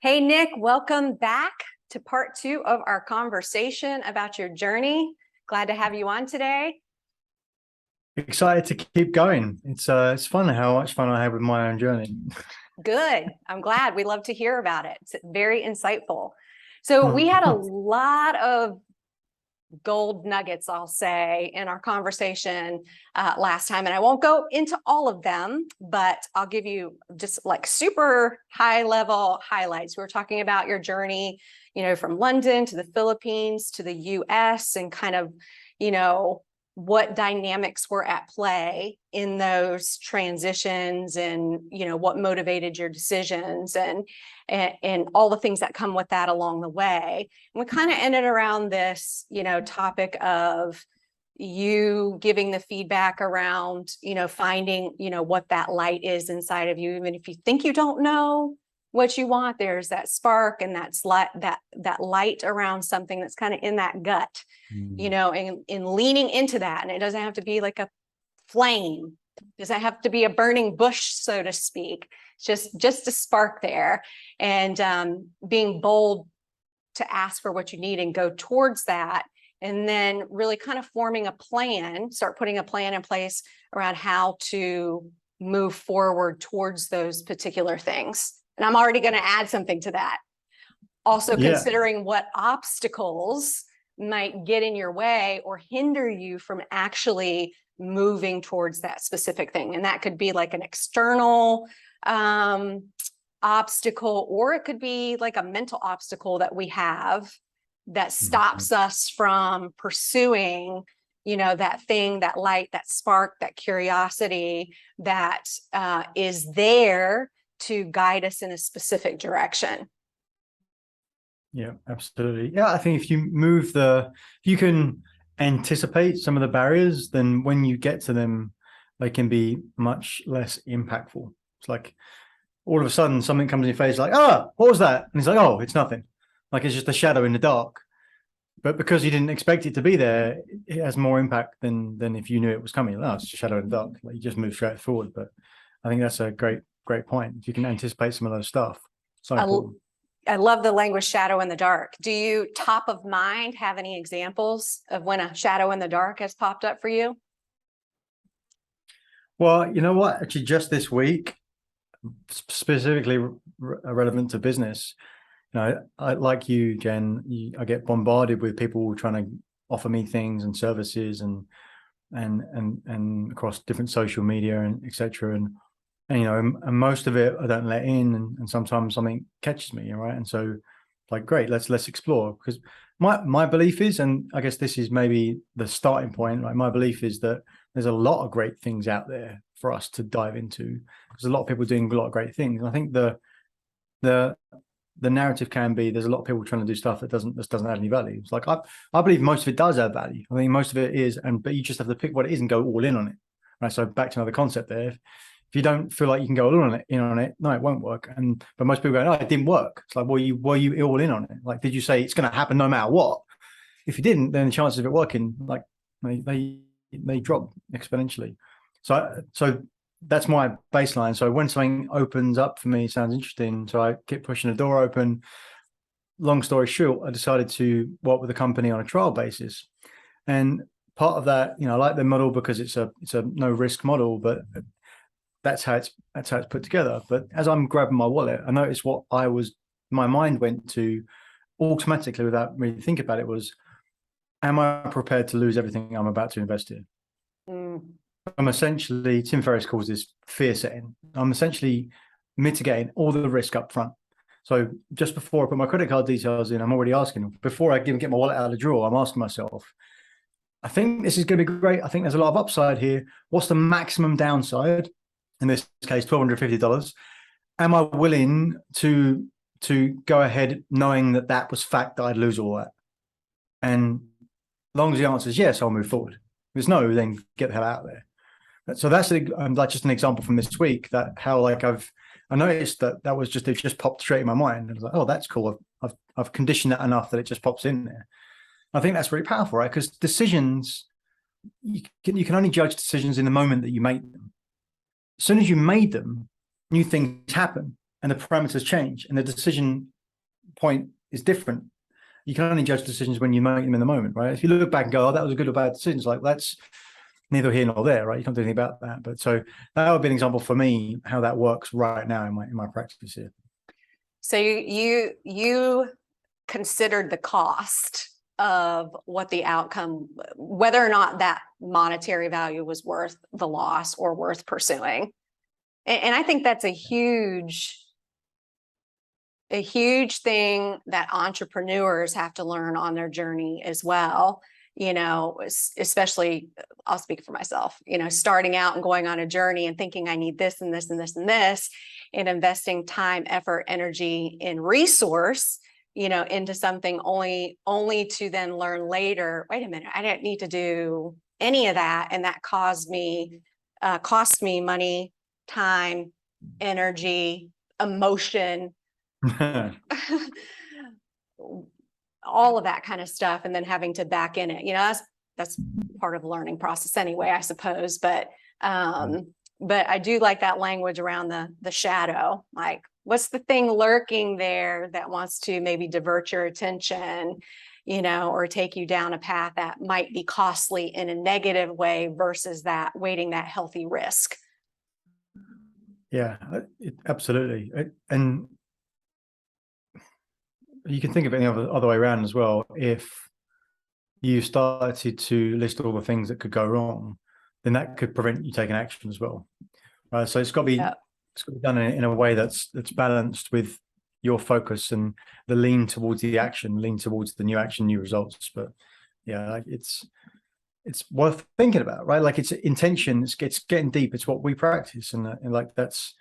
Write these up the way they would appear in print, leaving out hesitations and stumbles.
Hey, Nick, welcome back to part 2 of our conversation about your journey. Glad to have you on today. Excited to keep going. It's fun how much fun I had with my own journey. Good. I'm glad. We love to hear about it. It's very insightful. So we had a lot of gold nuggets, I'll say, in our conversation last time. And I won't go into all of them, but I'll give you just like super high level highlights. We were talking about your journey, from London to the Philippines to the US and kind of, what dynamics were at play in those transitions and, what motivated your decisions and all the things that come with that along the way. And we kind of ended around this, topic of you giving the feedback around, finding, what that light is inside of you. Even if you think you don't know what you want, there's that spark and that light around something that's kind of in that gut, and in leaning into that. And it doesn't have to be like a flame. It doesn't have to be a burning bush, so to speak. Just a spark there, and being bold to ask for what you need and go towards that. And then really kind of forming a plan, start putting a plan in place around how to move forward towards those particular things. And I'm already going to add something to that. Also considering what obstacles might get in your way or hinder you from actually moving towards that specific thing. And that could be like an external obstacle, or it could be like a mental obstacle that we have that stops us from pursuing, that thing, that light, that spark, that curiosity that is there to guide us in a specific direction. Yeah, absolutely. Yeah, I think if you can anticipate some of the barriers, then when you get to them, they can be much less impactful. It's like all of a sudden something comes in your face like, what was that? And it's like, oh, it's nothing. Like it's just a shadow in the dark. But because you didn't expect it to be there, it has more impact than if you knew it was coming. Oh, it's just a shadow in the dark. Like you just move straight forward. But I think that's a great point. If you can anticipate some of those stuff. So important. I love the language shadow in the dark. Do you, top of mind, have any examples of when a shadow in the dark has popped up for you? Well, you know what? Actually, just this week, specifically relevant to business, I like you, Jen. I get bombarded with people trying to offer me things and services and across different social media and etc. And most of it I don't let in, and sometimes something catches me, right? And so, like, great, let's explore, because my belief is, and I guess this is maybe the starting point. Like, my belief is that there's a lot of great things out there for us to dive into. There's a lot of people doing a lot of great things, and I think the narrative can be there's a lot of people trying to do stuff that doesn't add any value. It's like I believe most of it does add value. I think most of it is, but you just have to pick what it is and go all in on it. Right. So back to another concept there. If you don't feel like you can go all in on it, no, it won't work. But most people go, no, it didn't work. It's like, were you all in on it? Like, did you say it's going to happen no matter what? If you didn't, then the chances of it working, like, they drop exponentially. So that's my baseline. So when something opens up for me, it sounds interesting. So I keep pushing the door open. Long story short, I decided to work with a company on a trial basis. And part of that, I like the model because it's a no risk model, but that's how it's put together. But as I'm grabbing my wallet, I noticed what my mind went to automatically without really thinking about it was, am I prepared to lose everything I'm about to invest in? I'm essentially, Tim Ferriss calls this fear setting. I'm essentially mitigating all the risk up front. So just before I put my credit card details in, I'm already asking, before I even get my wallet out of the drawer, I'm asking myself, I think this is going to be great. I think there's a lot of upside here. What's the maximum downside? In this case, $1,250. Am I willing to go ahead knowing that was fact, that I'd lose all that? And as long as the answer is yes, I'll move forward. If there's no, then get the hell out of there. So that's like just an example from this week, that how like I noticed that was just, it just popped straight in my mind. And I was like, oh, that's cool. I've conditioned that enough that it just pops in there. I think that's really powerful, right? Because decisions, you can only judge decisions in the moment that you make them. As soon as you made them, new things happen. and the parameters change and the decision point is different. You can only judge decisions when you make them in the moment, right? If you look back and go, oh, that was a good or bad decision, it's like, that's neither here nor there, right? You can't do anything about that. But so that would be an example for me, how that works right now in my practice here. So you considered the cost of what the outcome, whether or not that monetary value was worth the loss or worth pursuing. And I think that's a huge thing that entrepreneurs have to learn on their journey as well. You know, especially, I'll speak for myself, you know, starting out and going on a journey and thinking I need this and this and this and this, and investing time, effort, energy, and resource, you know, into something only to then learn later, wait a minute, I didn't need to do any of that. And that cost me money, time, energy, emotion, all of that kind of stuff, and then having to back in it, you know, that's part of the learning process anyway, I suppose. But I do like that language around the shadow. Like, what's the thing lurking there that wants to maybe divert your attention, you know, or take you down a path that might be costly in a negative way versus that weighting that healthy risk. Yeah, absolutely. And you can think of it the other way around as well. If you started to list all the things that could go wrong, then that could prevent you taking action as well. Right. So it's got to be, it's got to be done in a way that's balanced with your focus and the lean towards the action, lean towards the new action, new results. But yeah, it's worth thinking about, right? Like, it's intention, it's getting deep. It's what we practice, and like, that's,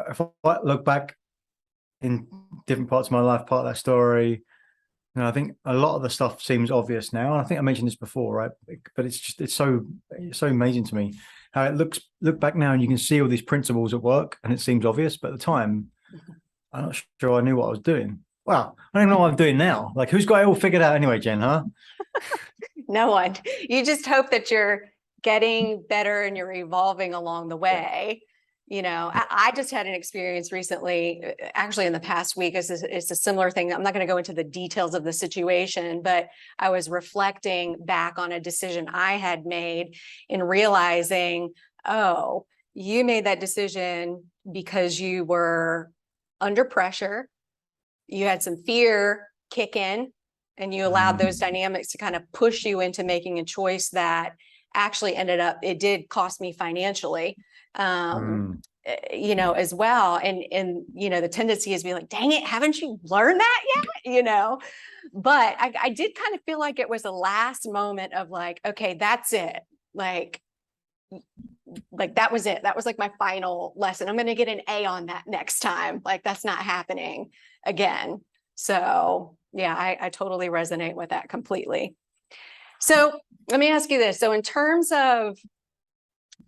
if I look back in different parts of my life, part of that story, and I think a lot of the stuff seems obvious now. And I think I mentioned this before, right? But it's so amazing to me how it look back now and you can see all these principles at work, and it seems obvious, but at the time, I'm not sure I knew what I was doing. Well, I don't even know what I'm doing now. Like, who's got it all figured out anyway, Jen, huh? No one. You just hope that you're getting better and you're evolving along the way. You know, I just had an experience recently, actually in the past week. It's a similar thing. I'm not going to go into the details of the situation, but I was reflecting back on a decision I had made and realizing, oh, you made that decision because you were under pressure. You had some fear kick in, and you allowed those dynamics to kind of push you into making a choice that actually ended up, it did cost me financially. You know, as well. And, you know, the tendency is to be like, dang it, haven't you learned that yet? You know, but I did kind of feel like it was a last moment of like, okay, that's it. Like that was it. That was like my final lesson. I'm going to get an A on that next time. Like, that's not happening again. So yeah, I totally resonate with that completely. So let me ask you this. So in terms of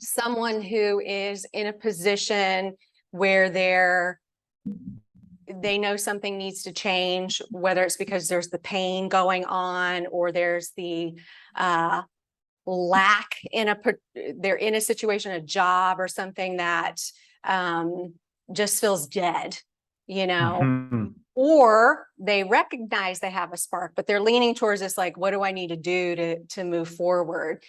someone who is in a position where they know something needs to change, whether it's because there's the pain going on or there's the lack they're in a situation, a job or something that just feels dead, you know, or they recognize they have a spark, but they're leaning towards this, like, what do I need to do to move forward?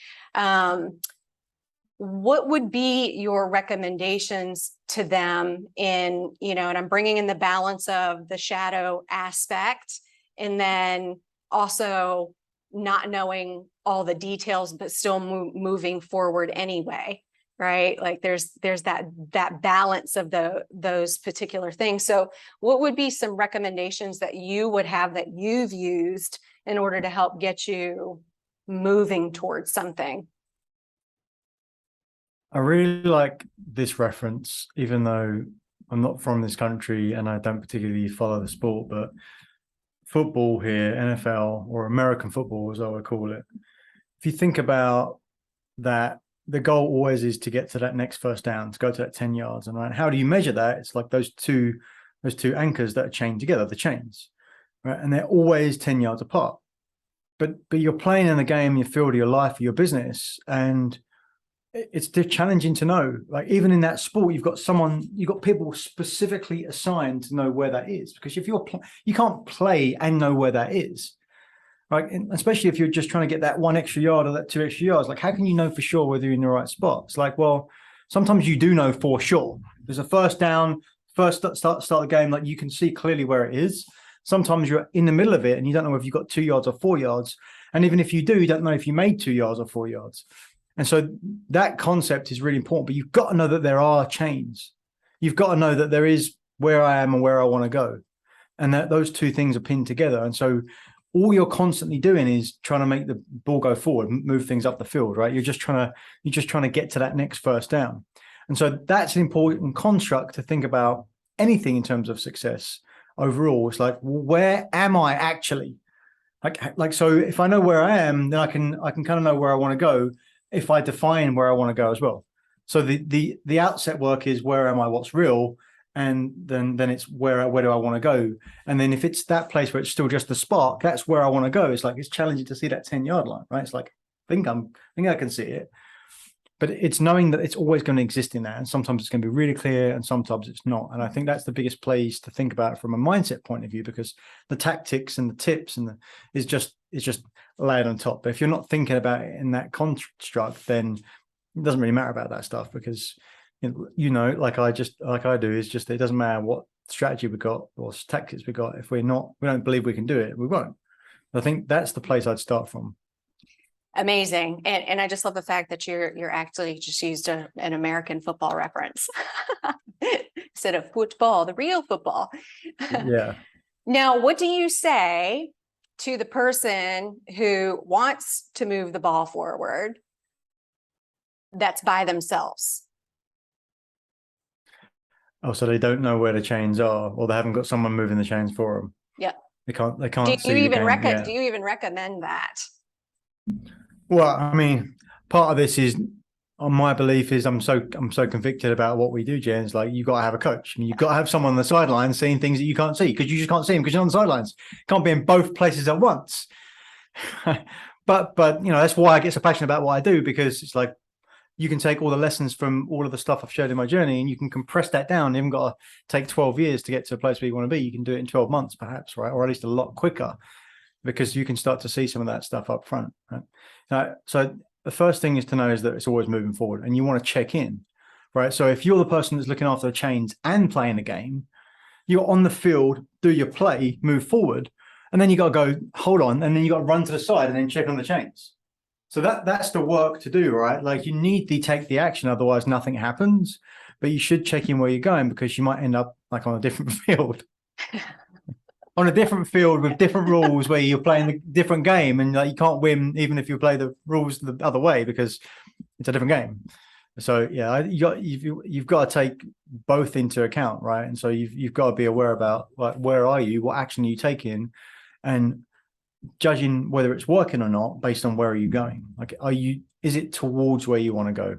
What would be your recommendations to them in, you know, and I'm bringing in the balance of the shadow aspect, and then also not knowing all the details, but still moving forward anyway, right? Like there's that balance of those particular things. So what would be some recommendations that you would have that you've used in order to help get you moving towards something? I really like this reference, even though I'm not from this country and I don't particularly follow the sport, but football here, NFL or American football, as I would call it. If you think about that, the goal always is to get to that next first down, to go to that 10 yards. And right, how do you measure that? It's like those two anchors that are chained together, the chains, right? And they're always 10 yards apart. But you're playing in the game, your field, your life, your business, and it's challenging to know. Like even in that sport, you've got people specifically assigned to know where that is, because if you can't play and know where that is, right? And especially if you're just trying to get that 1 extra yard or that 2 extra yards, like how can you know for sure whether you're in the right spot? It's like, well, sometimes you do know for sure. There's a first down, first start the game, like you can see clearly where it is. Sometimes you're in the middle of it and you don't know if you've got 2 yards or 4 yards. And even if you do, you don't know if you made 2 yards or 4 yards. And so that concept is really important, but you've got to know that there are chains. You've got to know that there is where I am and where I want to go, and that those two things are pinned together. And so all you're constantly doing is trying to make the ball go forward, move things up the field, right? You're just trying to get to that next first down. And so that's an important construct to think about anything in terms of success overall. It's like, where am I actually? Like so if I know where I am, then I can kind of know where I want to go if I define where I want to go as well. So the outset work is where am I, what's real, and then it's where do I want to go. And then if it's that place where it's still just the spark, that's where I want to go. It's like it's challenging to see that 10-yard line, right? It's like I think I can see it. But it's knowing that it's always going to exist in that. And sometimes it's going to be really clear and sometimes it's not. And I think that's the biggest place to think about it from a mindset point of view, because the tactics and the tips is just layered on top. But if you're not thinking about it in that construct, then it doesn't really matter about that stuff, because like I do, is just it doesn't matter what strategy we got or tactics we got. If we don't believe we can do it, we won't. I think that's the place I'd start from. Amazing. And I just love the fact that you're actually just used an American football reference instead of football, the real football. Yeah. Now, what do you say to the person who wants to move the ball forward that's by themselves? Oh, so they don't know where the chains are, or they haven't got someone moving the chains for them. Yeah. They can't Do see you the even game. do you even recommend that? Well, I mean, part of this is my belief is I'm so convicted about what we do, Jen. It's like you got to have a coach. I mean, you've got to have someone on the sidelines seeing things that you can't see, because you just can't see them because you're on the sidelines. Can't be in both places at once. but that's why I get so passionate about what I do, because it's like you can take all the lessons from all of the stuff I've shared in my journey and you can compress that down. You haven't got to take 12 years to get to a place where you want to be. You can do it in 12 months, perhaps, right? Or at least a lot quicker, because you can start to see some of that stuff up front, right? So the first thing is to know is that it's always moving forward, and you want to check in, right? So if you're the person that's looking after the chains and playing the game, you're on the field, do your play, move forward, and then you got to go, hold on, and then you got to run to the side and then check on the chains. So that's the work to do, right? Like you need to take the action, otherwise nothing happens. But you should check in where you're going, because you might end up like on a different field. On a different field with different rules, where you're playing a different game, and like you can't win even if you play the rules the other way, because it's a different game. So yeah, you've got to take both into account, right? And so you've got to be aware about like where are you, what action are you taking, and judging whether it's working or not based on where are you going. Like, is it towards where you want to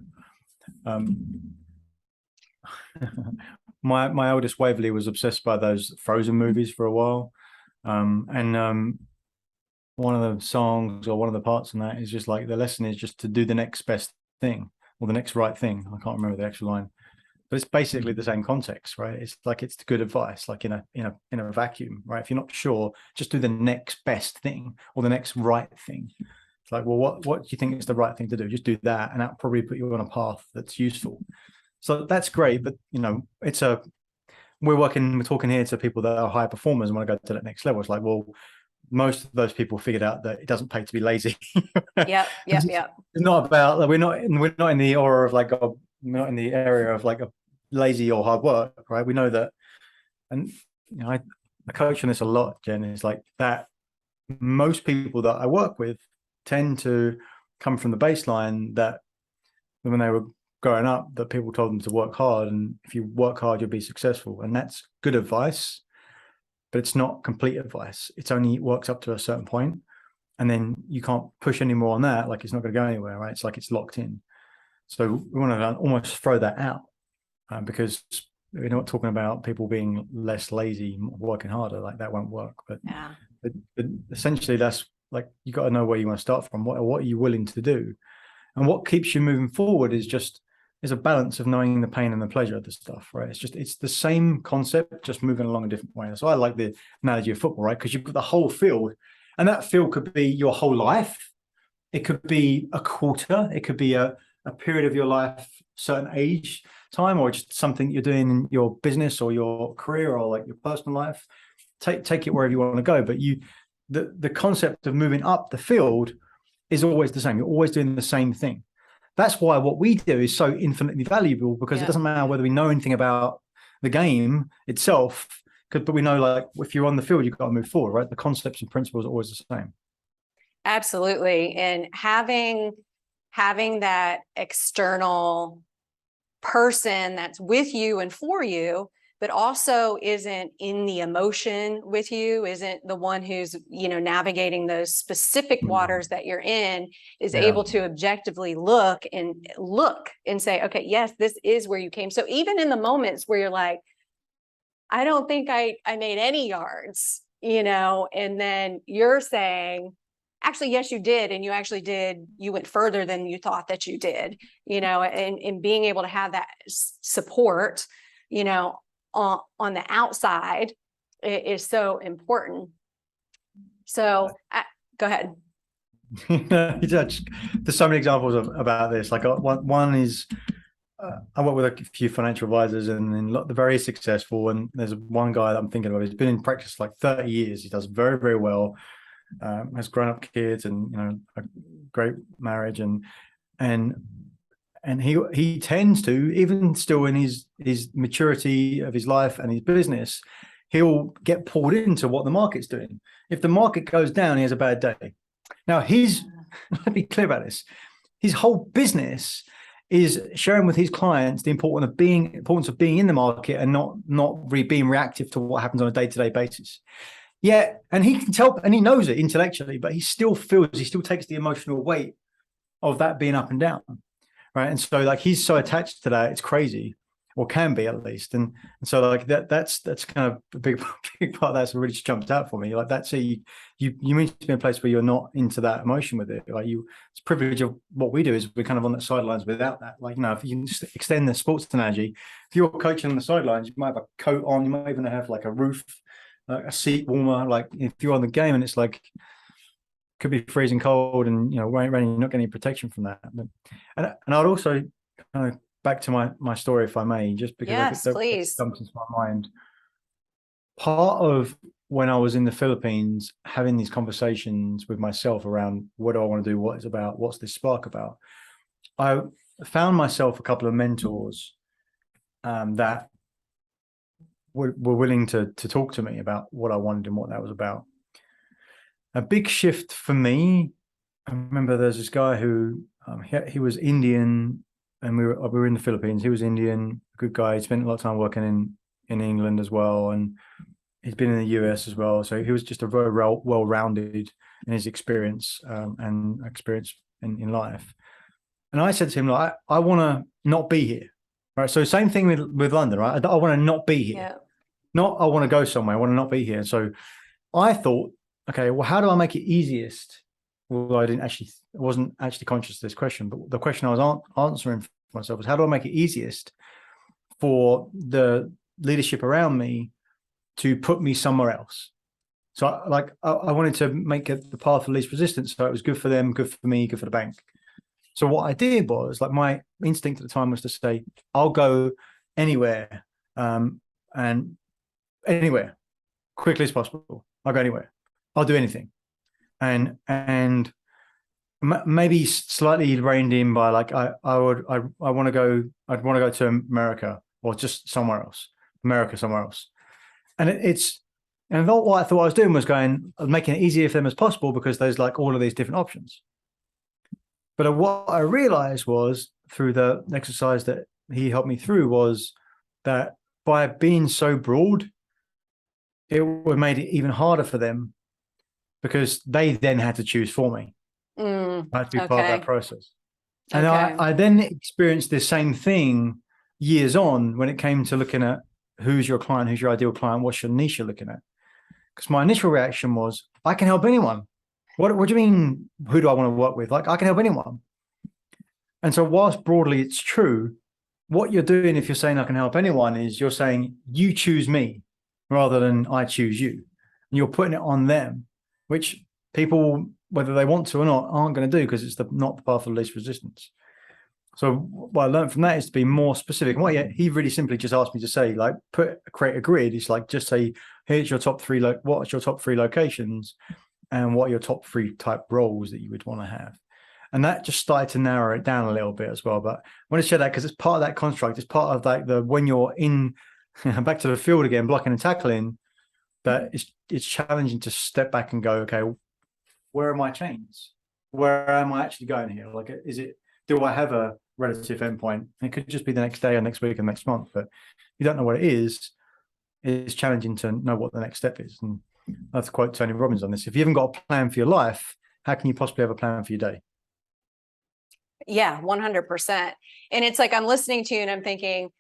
go? My eldest Waverley was obsessed by those Frozen movies for a while. And one of the songs or one of the parts in that is just like the lesson is just to do the next best thing or the next right thing. I can't remember the actual line, but it's basically the same context, right? It's like it's good advice, like in a vacuum, right? If you're not sure, just do the next best thing or the next right thing. It's like, well, what do you think is the right thing to do? Just do that, and that'll probably put you on a path that's useful. So that's great, but we're talking here to people that are high performers and want to go to that next level. It's like, well, most of those people figured out that it doesn't pay to be lazy. Yep. It's not about like, we're not in the aura of like we're not in the area of like a lazy or hard work, right? We know that, and I coach on this a lot, Jen. Is like that most people that I work with tend to come from the baseline that when they were growing up, that people told them to work hard, and if you work hard, you'll be successful. And that's good advice, but it's not complete advice. It's only works up to a certain point, and then you can't push any more on that. Like it's not going to go anywhere, right? It's like it's locked in. So we want to almost throw that out, because we're not talking about people being less lazy, working harder. Like that won't work. But essentially, that's like you got to know where you want to start from. What are you willing to do? And what keeps you moving forward is a balance of knowing the pain and the pleasure of the stuff, right? It's the same concept, just moving along a different way. So I like the analogy of football, right? Because you've got the whole field, and that field could be your whole life. It could be a quarter. It could be a period of your life, certain age time, or just something you're doing in your business or your career or like your personal life. Take it wherever you want to go. But the concept of moving up the field is always the same. You're always doing the same thing. That's why what we do is so infinitely valuable, because it doesn't matter whether we know anything about the game itself, but we know, like, if you're on the field, you've got to move forward, right? The concepts and principles are always the same. Absolutely. And having that external person that's with you and for you, but also isn't in the emotion with you, isn't the one who's, navigating those specific waters that you're in, is able to objectively look and say, okay, yes, this is where you came. So even in the moments where you're like, I don't think I made any yards, and then you're saying, actually, yes, you did. And you actually did. You went further than you thought that you did, and being able to have that support, on the outside is so important. So go ahead. There's so many examples about this. Like one is, I work with a few financial advisors, and they're very successful. And there's one guy that I'm thinking of. He's been in practice like 30 years. He does very, very well. Has grown up kids, and a great marriage, and he tends to, even still in his maturity of his life and his business, he'll get pulled into what the market's doing. If the market goes down, he has a bad day. Now let me be clear about this. His whole business is sharing with his clients the importance of being in the market and not being reactive to what happens on a day-to-day basis. Yeah, and he can tell, and he knows it intellectually, but he still takes the emotional weight of that being up and down, right? And so, like, he's so attached to that, it's crazy, or can be at least. And so, like, that's kind of a big part of that's really just jumped out for me. Like, that's you mean to be in a place where you're not into that emotion with it. Like, it's privilege of what we do is we're kind of on the sidelines without that. Like, if you can just extend the sports analogy, if you're coaching on the sidelines, you might have a coat on, you might even have like a roof, a seat warmer. Like, if you're on the game and it's like, could be freezing cold and raining, you're not getting any protection from that. And I'd also kind of back to my story, if I may, just because please. It comes into my mind. Part of when I was in the Philippines, having these conversations with myself around what do I want to do, what it's about, what's this spark about, I found myself a couple of mentors that were willing to talk to me about what I wanted and what that was about. A big shift for me, I remember there's this guy who he was Indian, and we were in the Philippines. He was Indian, good guy. He spent a lot of time working in England as well, and he's been in the US as well. So he was just a very well-rounded in his experience and experience in life. And I said to him, like, I want to not be here, right? So same thing with London, right? I want to not be here. Yeah. Not I want to go somewhere. I want to not be here. So I thought, okay, well, how do I make it easiest? Well, I wasn't actually conscious of this question, but the question I was answering for myself was, how do I make it easiest for the leadership around me to put me somewhere else? So I wanted to make it the path of least resistance. So it was good for them, good for me, good for the bank. So what I did was, like, my instinct at the time was to say, I'll go anywhere, and anywhere, quickly as possible. I'll go anywhere. I'll do anything. And maybe slightly reined in by, like, I'd want to go to America, or just somewhere else, somewhere else. And what I thought I was doing was making it easier for them as possible, because there's like all of these different options. But what I realized was, through the exercise that he helped me through, was that by being so broad, it would have made it even harder for them, because they then had to choose for me. I had to be part of that process. And I then experienced the same thing years on when it came to looking at who's your client, who's your ideal client, what's your niche you're looking at. Because my initial reaction was, I can help anyone. What do you mean, who do I want to work with? Like, I can help anyone. And so whilst broadly it's true, what you're doing if you're saying I can help anyone is you're saying you choose me rather than I choose you. And you're putting it on them, which people, whether they want to or not, aren't going to do because it's not the path of least resistance. So what I learned from that is to be more specific. And what he really simply just asked me to say, like, create a grid. It's like, just say, here's your top three, what's your top three locations and what are your top three type roles that you would want to have. And that just started to narrow it down a little bit as well. But I want to share that because it's part of that construct. It's part of like when you're in back to the field again, blocking and tackling, that it's challenging to step back and go, okay, where are my chains? Where am I actually going here? Like, do I have a relative endpoint? It could just be the next day or next week or next month, but you don't know what it is. It's challenging to know what the next step is. And I have to quote Tony Robbins on this. If you haven't got a plan for your life, how can you possibly have a plan for your day? Yeah, 100%. And it's like, I'm listening to you and I'm thinking,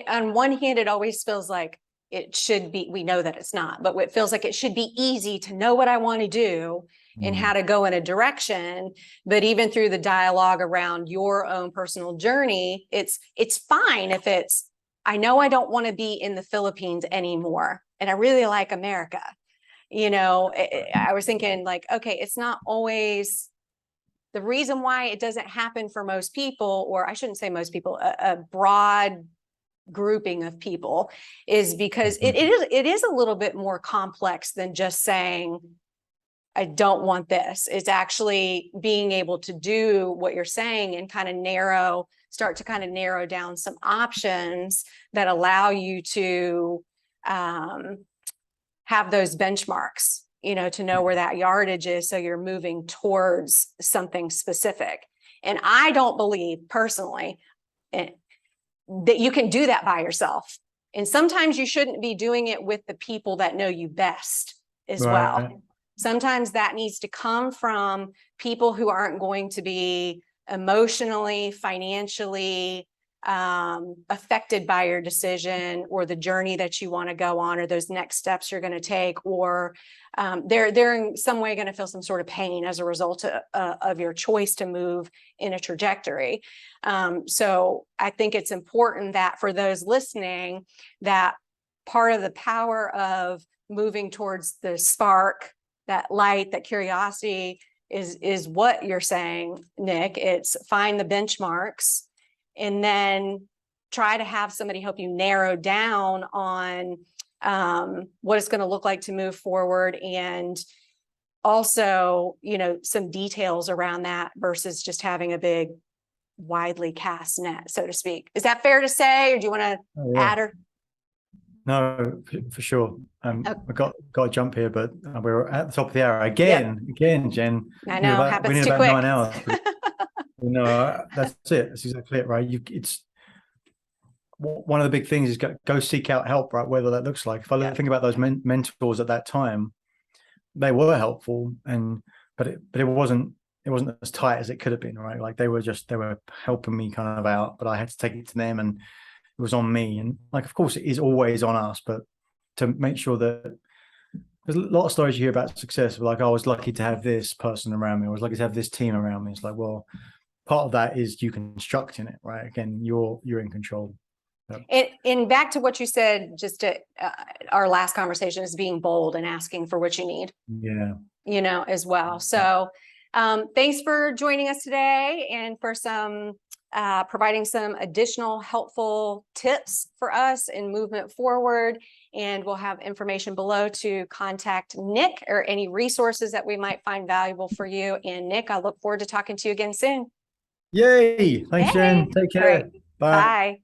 on one hand, it always feels like it should be, we know that it's not, but it feels like it should be easy to know what I want to do and how to go in a direction. But even through the dialogue around your own personal journey, it's fine if it's, I know I don't want to be in the Philippines anymore, and I really like America. I was thinking like, okay, it's not always the reason why it doesn't happen for most people, or I shouldn't say most people, a broad grouping of people, is because it is a little bit more complex than just saying, I don't want this. It's actually being able to do what you're saying and start to narrow down some options that allow you to have those benchmarks, to know where that yardage is. So you're moving towards something specific. And I don't believe personally that you can do that by yourself. And sometimes you shouldn't be doing it with the people that know you best as well. Sometimes that needs to come from people who aren't going to be emotionally, financially affected by your decision or the journey that you want to go on, or those next steps you're going to take, or they're in some way going to feel some sort of pain as a result of your choice to move in a trajectory. So I think it's important that for those listening, that part of the power of moving towards the spark, that light, that curiosity is what you're saying, Nick. It's find the benchmarks and then try to have somebody help you narrow down on what it's going to look like to move forward, and also, some details around that versus just having a big, widely cast net, so to speak. Is that fair to say, or do you want to add? Or no, for sure. Okay. I got to jump here, but we're at the top of the hour again, Jen. I know, happens we need too about quick. 9 hours. No, that's it. That's exactly it, right? It's one of the big things is go seek out help, right? Whether that looks like, if I think about those mentors at that time, they were helpful, but it wasn't as tight as it could have been, right? Like they were helping me kind of out, but I had to take it to them, and it was on me. And like, of course, it is always on us, but to make sure that there's a lot of stories you hear about success, like, I was lucky to have this person around me, I was lucky to have this team around me. It's like, well, part of that is you constructing it, right? Again, you're in control. And back to what you said, just to our last conversation, is being bold and asking for what you need. Yeah. As well. So thanks for joining us today and for providing some additional helpful tips for us in movement forward. And we'll have information below to contact Nick or any resources that we might find valuable for you. And Nick, I look forward to talking to you again soon. Yay. Thanks, Jen. Take care. Bye.